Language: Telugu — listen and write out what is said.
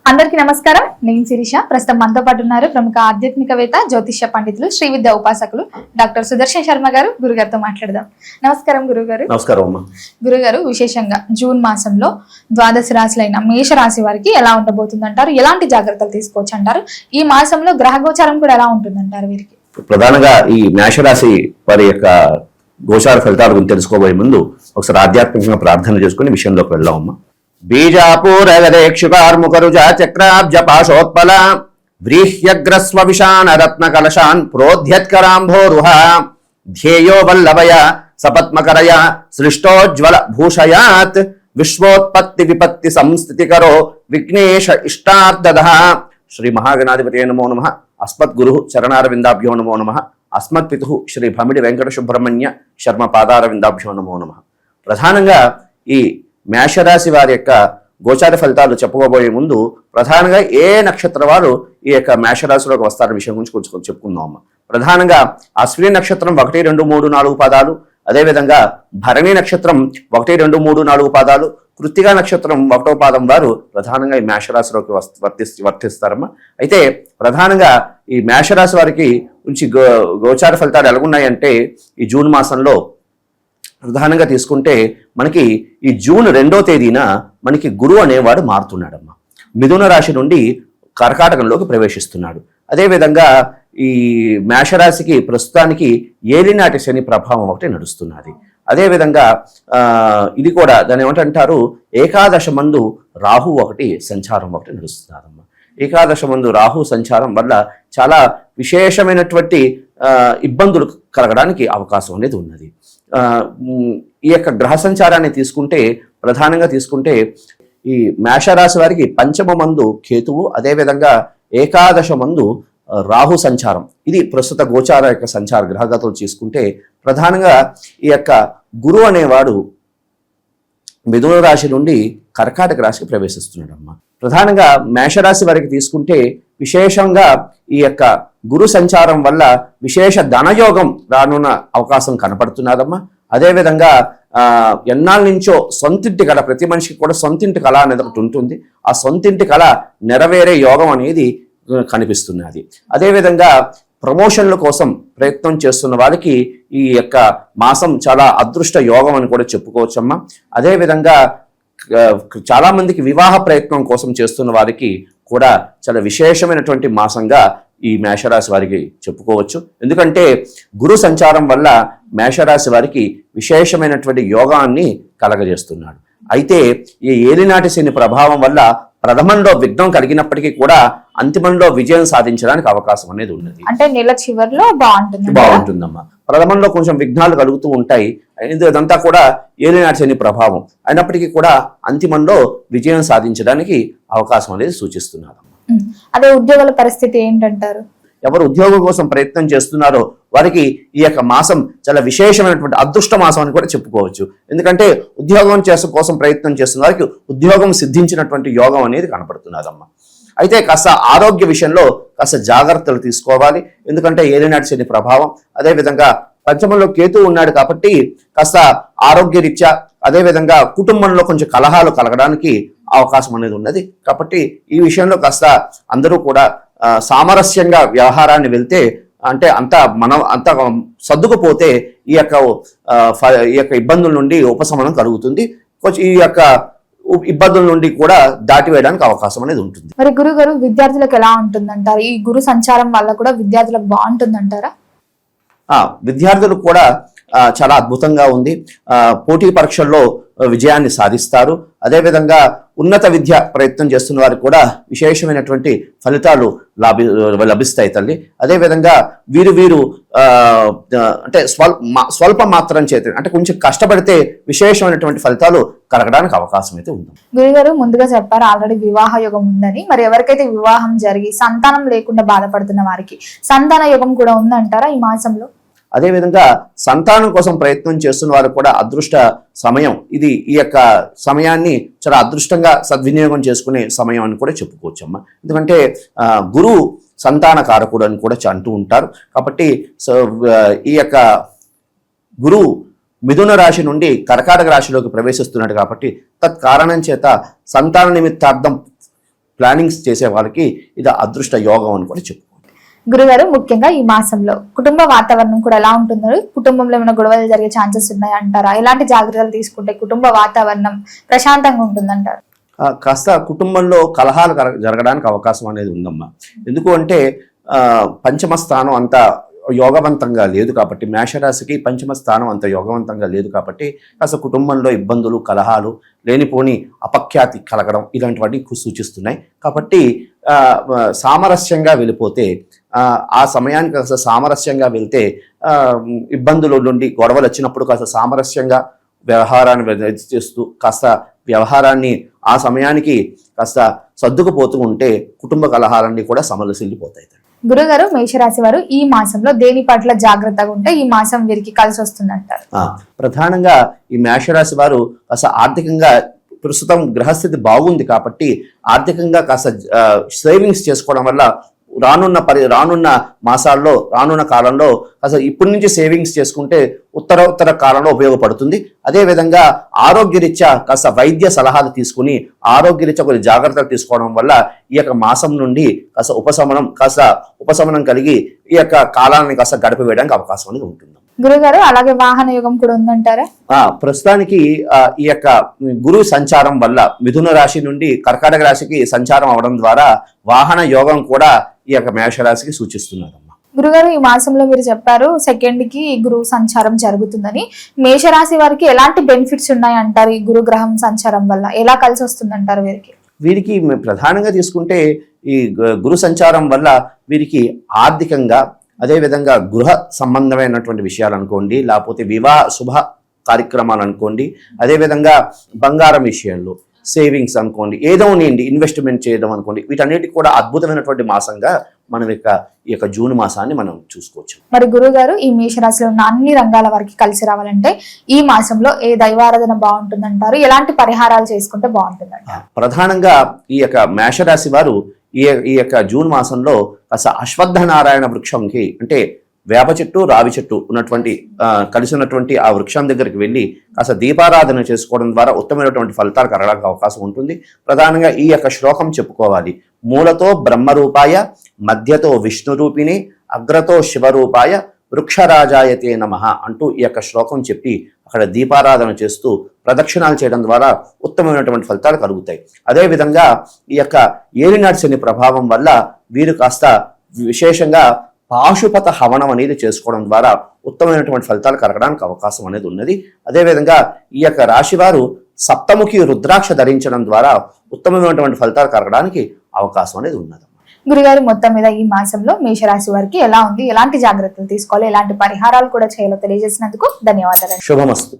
అందరికీ నమస్కారం. నేను శిరీష. ప్రస్తుతం మనతో పాటు ఉన్నారు ప్రముఖ ఆధ్యాత్మికవేత్త, జ్యోతిష్య పండితులు, శ్రీ విద్య ఉపాసకులు డాక్టర్ సుదర్శన్ శర్మ గారు. గురుగారితో మాట్లాడదాం. నమస్కారం గురుగారు. నమస్కారం. గురుగారు, విశేషంగా జూన్ మాసంలో ద్వాదశ రాశులైన మేష రాశి వారికి ఎలా ఉండబోతుంది అంటారు? ఎలాంటి జాగ్రత్తలు తీసుకోవచ్చు అంటారు? ఈ మాసంలో గ్రహ గోచారం కూడా ఎలా ఉంటుందంటారు వీరికి? ప్రధానంగా ఈ మేషరాశి వారి యొక్క గోచార ఫలితాల గురించి తెలుసుకోబోయే ముందు ఒకసారి ఆధ్యాత్మికంగా ప్రార్థన చేసుకుని విషయంలోకి వెళ్దామమ్మా. బీజాపూరగదేక్షుకార్ముకరుజ చక్రాబ్జ పాశోత్పల వ్రీహ్యగ్రస్వ విషాణ రత్న కలశాన్ ప్రోధ్యత్కరాంభోరుహ ధ్యేయో వల్లభయ సపత్మకరయ సృష్టోజ్వల భూషయాత్ విశ్వోత్పత్తి విపత్తి సంస్థితికరో విఘ్నేశ ఇష్టార్థదః. శ్రీ మహాగణాధిపతయే నమో నమః. అస్మద్గురు చరణారవిందాభ్యో నమో నమః. అస్మత్పితు శ్రీ భమిడి వెంకట సుబ్రహ్మణ్య శర్మ పాదారవిందాభ్యో నమో నమః. ప్రధానంగా ఈ మేషరాశి వారి యొక్క గోచార ఫలితాలు చెప్పుకోబోయే ముందు ప్రధానంగా ఏ నక్షత్ర వారు ఈ యొక్క మేషరాశిలోకి వస్తారనే విషయం గురించి కొంచెం చెప్పుకుందాం అమ్మ. ప్రధానంగా అశ్విని నక్షత్రం 1, 2, 3, 4 పాదాలు, అదేవిధంగా భరణి నక్షత్రం 1, 2, 3, 4 పాదాలు, కృత్తికా నక్షత్రం 1వ పాదం వారు ప్రధానంగా ఈ మేషరాశిలోకి వర్తిస్తారమ్మా. అయితే ప్రధానంగా ఈ మేషరాశి వారికి నుంచి గోచార ఫలితాలు ఎలాగున్నాయంటే ఈ జూన్ మాసంలో ప్రధానంగా తీసుకుంటే మనకి ఈ జూన్ 2వ తేదీన మనకి గురువు అనేవాడు మారుతున్నాడమ్మా. మిథున రాశి నుండి కర్కాటకంలోకి ప్రవేశిస్తున్నాడు. అదేవిధంగా ఈ మేషరాశికి ప్రస్తుతానికి ఏలినాటి శని ప్రభావం ఒకటి నడుస్తున్నది. అదేవిధంగా ఇది కూడా దాని ఏమంటారు, ఏకాదశ మందు రాహు ఒకటి సంచారం ఒకటి నడుస్తున్నారమ్మా. ఏకాదశ మందు రాహు సంచారం వల్ల చాలా విశేషమైనటువంటి ఇబ్బందులు కలగడానికి అవకాశం అనేది ఉన్నది. ఈ యొక్క గ్రహ సంచారాన్ని తీసుకుంటే ప్రధానంగా తీసుకుంటే ఈ మేషరాశి వారికి పంచమ మందు కేతువు, అదేవిధంగా ఏకాదశ మందు రాహు సంచారం. ఇది ప్రస్తుత గోచార యొక్క సంచార గ్రహగతులు తీసుకుంటే ప్రధానంగా ఈ యొక్క గురువు అనేవాడు మిథున రాశి నుండి కర్కాటక రాశికి ప్రవేశిస్తున్నాడమ్మా. ప్రధానంగా మేషరాశి వారికి తీసుకుంటే విశేషంగా ఈ యొక్క గురు సంచారం వల్ల విశేష ధనయోగం రానున్న అవకాశం కనపడుతున్నదమ్మా. అదేవిధంగా ఎన్నాళ్ళ నుంచో సొంతింటి కళ, ప్రతి మనిషికి కూడా సొంతింటి కళ అనేది ఒకటి ఉంటుంది. ఆ సొంతింటి కళ నెరవేరే యోగం అనేది కనిపిస్తున్నది. అదేవిధంగా ప్రమోషన్ల కోసం ప్రయత్నం చేస్తున్న వారికి ఈ యొక్క మాసం చాలా అదృష్ట యోగం అని కూడా చెప్పుకోవచ్చమ్మా. అదేవిధంగా చాలా మందికి వివాహ ప్రయత్నం కోసం చేస్తున్న వారికి కూడా చాలా విశేషమైనటువంటి మాసంగా ఈ మేషరాశి వారికి చెప్పుకోవచ్చు. ఎందుకంటే గురు సంచారం వల్ల మేషరాశి వారికి విశేషమైనటువంటి యోగాన్ని కలగజేస్తున్నాడు. అయితే ఈ ఏలినాటి శని ప్రభావం వల్ల ప్రథమంలో విఘ్నం కలిగినప్పటికీ కూడా అంతిమంలో విజయం సాధించడానికి అవకాశం అనేది ఉన్నది. అంటే నెల చివరిలో బాగుంటుందమ్మా. ప్రథమంలో కొంచెం విఘ్నాలు కలుగుతూ ఉంటాయి. ఇదంతా కూడా ఏలినాటి శని ప్రభావం అయినప్పటికీ కూడా అంతిమంలో విజయం సాధించడానికి అవకాశం అనేది సూచిస్తున్నారు. అదే ఉద్యోగాల పరిస్థితి ఏంటంటారు? ఎవరు ఉద్యోగం కోసం ప్రయత్నం చేస్తున్నారో వారికి ఈ యొక్క మాసం చాలా విశేషమైనటువంటి అదృష్ట మాసం అని కూడా చెప్పుకోవచ్చు. ఎందుకంటే ఉద్యోగం కోసం ప్రయత్నం చేస్తున్న వారికి ఉద్యోగం సిద్ధించినటువంటి యోగం అనేది కనపడుతున్నదమ్మా. అయితే కాస్త ఆరోగ్య విషయంలో కాస్త జాగ్రత్తలు తీసుకోవాలి. ఎందుకంటే ఏలినాటి శని ప్రభావం, అదేవిధంగా పంచమంలో కేతు ఉన్నాడు కాబట్టి కాస్త ఆరోగ్య రీత్యా, అదేవిధంగా కుటుంబంలో కొంచెం కలహాలు కలగడానికి అవకాశం అనేది ఉన్నది. కాబట్టి ఈ విషయంలో కాస్త అందరూ కూడా సామరస్యంగా వ్యవహారాన్ని వెళ్తే, అంటే మనం అంత సర్దుకుపోతే ఈ యొక్క ఇబ్బందుల నుండి ఉపశమనం కలుగుతుంది. కొంచెం ఈ యొక్క ఇబ్బందుల నుండి కూడా దాటివేయడానికి అవకాశం అనేది ఉంటుంది. మరి గురుగారు, విద్యార్థులకు ఎలా ఉంటుందంటారు? ఈ గురు సంచారం వల్ల కూడా విద్యార్థులకు బాగుంటుందంటారా? విద్యార్థులు కూడా చాలా అద్భుతంగా ఉంది. పోటీ పరీక్షల్లో విజయాన్ని సాధిస్తారు. అదేవిధంగా ఉన్నత విద్య ప్రయత్నం చేస్తున్న వారికి కూడా విశేషమైనటువంటి ఫలితాలు లభిస్తాయి తల్లి. అదేవిధంగా వీరు అంటే స్వల్ప మాత్రం చేత, అంటే కొంచెం కష్టపడితే విశేషమైనటువంటి ఫలితాలు కలగడానికి అవకాశం అయితే ఉంది. గురుగారు ముందుగా చెప్పారు ఆల్రెడీ వివాహ యోగం ఉందని. మరి ఎవరికైతే వివాహం జరిగి సంతానం లేకుండా బాధపడుతున్న వారికి సంతాన యోగం కూడా ఉందంటారా ఈ మాసంలో? అదేవిధంగా సంతానం కోసం ప్రయత్నం చేస్తున్న వారు కూడా అదృష్ట సమయం ఇది. ఈ యొక్క సమయాన్ని చాలా అదృష్టంగా సద్వినియోగం చేసుకునే సమయం అని కూడా చెప్పుకోవచ్చమ్మా. ఎందుకంటే గురువు సంతాన కారకుడు అని కూడా అంటూ ఉంటారు. కాబట్టి ఈ యొక్క గురువు మిథున రాశి నుండి కర్కాటక రాశిలోకి ప్రవేశిస్తున్నాడు కాబట్టి తత్కారణం చేత సంతాన నిమిత్తార్థం ప్లానింగ్స్ చేసే వాళ్ళకి ఇది అదృష్ట యోగం అని కూడా చెప్పుకోవచ్చు. గురుగారు, ముఖ్యంగా ఈ మాసంలో కుటుంబ వాతావరణం కూడా ఎలా ఉంటుందో, కుటుంబంలో ఏమైనా గొడవలు జరిగే ఛాన్సెస్ ఉన్నాయి అంటారా? ఎలాంటి జాగ్రత్తలు తీసుకుంటే కుటుంబ వాతావరణం ప్రశాంతంగా ఉంటుందంటారు? కాస్త కుటుంబంలో కలహాలు జరగడానికి అవకాశం అనేది ఉందమ్మా. ఎందుకు అంటే పంచమ స్థానం అంత యోగవంతంగా లేదు కాబట్టి, మేషరాశికి పంచమ స్థానం అంత యోగవంతంగా లేదు కాబట్టి కాస్త కుటుంబంలో ఇబ్బందులు, కలహాలు, లేనిపోని అపఖ్యాతి కలగడం ఇలాంటివన్నీ సూచిస్తున్నాయి. కాబట్టి సామరస్యంగా వెళ్ళిపోతే, ఆ సమయానికి కాస్త సామరస్యంగా వెళ్తే ఇబ్బందుల నుండి గొడవలు వచ్చినప్పుడు కాస్త సామరస్యంగా వ్యవహారాన్ని చేస్తూ కాస్త వ్యవహారాన్ని ఆ సమయానికి కాస్త సర్దుకుపోతూ ఉంటే కుటుంబ కలహాలన్నీ కూడా సమలసిల్లిపోతాయి. గురుగారు, మేషరాశి వారు ఈ మాసంలో దేని పట్ల జాగ్రత్తగా ఉంటే ఈ మాసం వీరికి కలిసి వస్తుందంటారు? ప్రధానంగా ఈ మేషరాశి వారు కాస్త ఆర్థికంగా ప్రస్తుతం గ్రహస్థితి బాగుంది కాబట్టి ఆర్థికంగా కాస్త సేవింగ్స్ చేసుకోవడం వల్ల రానున్న మాసాల్లో, రానున్న కాలంలో అసలు ఇప్పటి నుంచి సేవింగ్స్ చేసుకుంటే ఉత్తర కాలంలో ఉపయోగపడుతుంది. అదేవిధంగా ఆరోగ్యరీత్యా కాస్త వైద్య సలహాలు తీసుకుని ఆరోగ్యరీత్యా కొన్ని జాగ్రత్తలు తీసుకోవడం వల్ల ఈ యొక్క మాసం నుండి కాస్త ఉపశమనం కలిగి ఈ యొక్క కాలాన్ని కాస్త గడిపివేయడానికి అవకాశం అనేది ఉంటుంది. గురుగారు, అలాగే వాహన యోగం కూడా ఉందంటారా? ప్రస్తుతానికి ఈ యొక్క గురు సంచారం వల్ల మిథున రాశి నుండి కర్కాటక రాశికి సంచారం అవడం ద్వారా వాహన యోగం కూడా ఈ యొక్క మేషరాశికి సూచిస్తున్నారమ్మా. గురుగారు, ఈ మాసంలో మీరు చెప్పారు 2nd కి గురు సంచారం జరుగుతుందని. మేషరాశి వారికి ఎలాంటి బెనిఫిట్స్ ఉన్నాయి అంటారు? ఈ గురు గ్రహం సంచారం వల్ల ఎలా కలిసి వస్తుందంటారు వీరికి ప్రధానంగా తీసుకుంటే ఈ గురు సంచారం వల్ల వీరికి ఆర్థికంగా, అదేవిధంగా గృహ సంబంధమైనటువంటి విషయాలు అనుకోండి, లేకపోతే వివాహ శుభ కార్యక్రమాలు అనుకోండి, అదేవిధంగా బంగారం విషయంలో సేవింగ్స్ అనుకోండి, ఏదో ఉండి ఇన్వెస్ట్మెంట్ చేయడం అనుకోండి, వీటన్నిటికి కూడా అద్భుతమైనటువంటి మాసంగా మనం ఈ యొక్క జూన్ మాసాన్ని మనం చూసుకోవచ్చు. మరి గురువు గారు, ఈ మేషరాశిలో ఉన్న అన్ని రంగాల వారికి కలిసి రావాలంటే ఈ మాసంలో ఏ దైవారాధన బాగుంటుందంటారు? ఎలాంటి పరిహారాలు చేసుకుంటే బాగుంటుందంటారు? ప్రధానంగా ఈ యొక్క మేషరాశి వారు ఈ యొక్క జూన్ మాసంలో కాస్త అశ్వత్థ నారాయణ వృక్షంకి, అంటే వేప చెట్టు, రావి చెట్టు ఉన్నటువంటి కలిసి ఉన్నటువంటి ఆ వృక్షం దగ్గరికి వెళ్ళి కాస్త దీపారాధన చేసుకోవడం ద్వారా ఉత్తమమైనటువంటి ఫలితాలు కలగడానికి అవకాశం ఉంటుంది. ప్రధానంగా ఈ యొక్క శ్లోకం చెప్పుకోవాలి. మూలతో బ్రహ్మరూపాయ, మధ్యతో విష్ణు రూపిణి, అగ్రతో శివరూపాయ, వృక్షరాజాయతే నమః అంటూ ఈ యొక్క శ్లోకం చెప్పి అక్కడ దీపారాధన చేస్తూ ప్రదక్షిణాలు చేయడం ద్వారా ఉత్తమమైనటువంటి ఫలితాలు కలుగుతాయి. అదేవిధంగా ఈ యొక్క ఏలినాటి శని ప్రభావం వల్ల వీరు కాస్త విశేషంగా పాశుపత హవనం అనేది చేసుకోవడం ద్వారా ఉత్తమమైనటువంటి ఫలితాలు కలగడానికి అవకాశం అనేది ఉన్నది. అదేవిధంగా ఈ యొక్క రాశివారు సప్తముఖి రుద్రాక్ష ధరించడం ద్వారా ఉత్తమమైనటువంటి ఫలితాలు కలగడానికి అవకాశం అనేది ఉన్నది. గురుగారు, మొత్తం మీద ఈ మాసంలో మేషరాశి వారికి ఎలా ఉంది, ఎలాంటి జాగ్రత్తలు తీసుకోవాలి, ఎలాంటి పరిహారాలు కూడా చేయాలో తెలియజేసినందుకు ధన్యవాదాలు. శుభమస్తు.